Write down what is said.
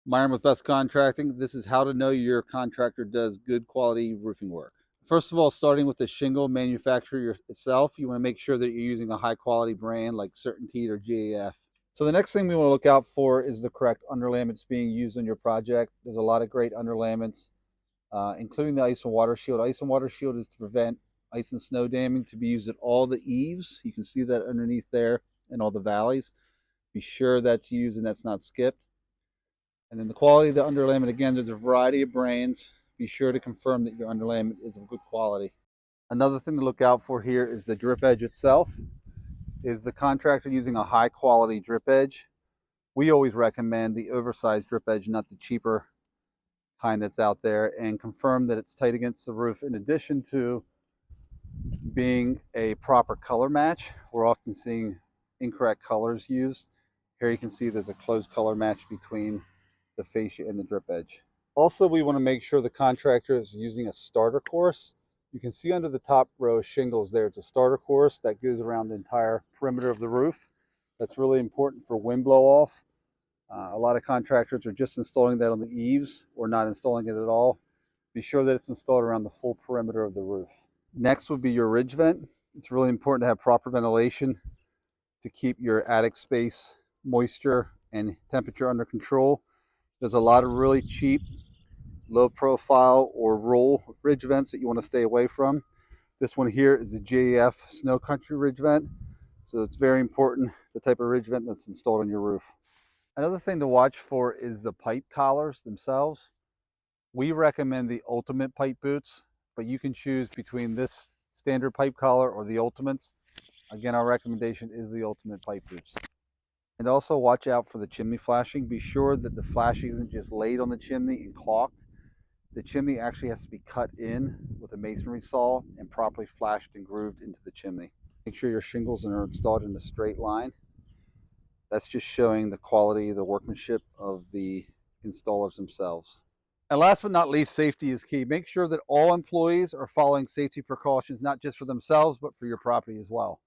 Myron with Best Contracting. This is how to know your contractor does good quality roofing work. First of all, starting with the shingle manufacturer itself, you want to make sure that you're using a high quality brand like Certainteed or GAF. So the next thing we want to look out for is the correct underlayments being used on your project. There's a lot of great underlayments, including the ice and water shield. Ice and water shield is to prevent ice and snow damming, to be used at all the eaves. You can see that underneath there and all the valleys. Be sure that's used and that's not skipped. And then the quality of the underlayment, again, there's a variety of brands. Be sure to confirm that your underlayment is of good quality. Another thing to look out for here is the drip edge itself. Is the contractor using a high quality drip edge? We always recommend the oversized drip edge, not the cheaper kind that's out there, and confirm that it's tight against the roof. In addition to being a proper color match, we're often seeing incorrect colors used. Here you can see there's a close color match between the fascia and the drip edge. Also, we want to make sure the contractor is using a starter course. You can see under the top row of shingles there, it's a starter course that goes around the entire perimeter of the roof. That's really important for wind blow off. A lot of contractors are just installing that on the eaves or not installing it at all. Be sure that it's installed around the full perimeter of the roof. Next would be your ridge vent. It's really important to have proper ventilation to keep your attic space, moisture, and temperature under control. There's a lot of really cheap, low profile or roll ridge vents that you want to stay away from. This one here is the GAF Snow Country ridge vent. So it's very important, the type of ridge vent that's installed on your roof. Another thing to watch for is the pipe collars themselves. We recommend the Ultimate pipe boots, but you can choose between this standard pipe collar or the Ultimates. Again, our recommendation is the Ultimate pipe boots. And also watch out for the chimney flashing. Be sure that the flashing isn't just laid on the chimney and caulked. The chimney actually has to be cut in with a masonry saw and properly flashed and grooved into the chimney. Make sure your shingles are installed in a straight line. That's just showing the quality, the workmanship of the installers themselves. And last but not least, safety is key. Make sure that all employees are following safety precautions, not just for themselves, but for your property as well.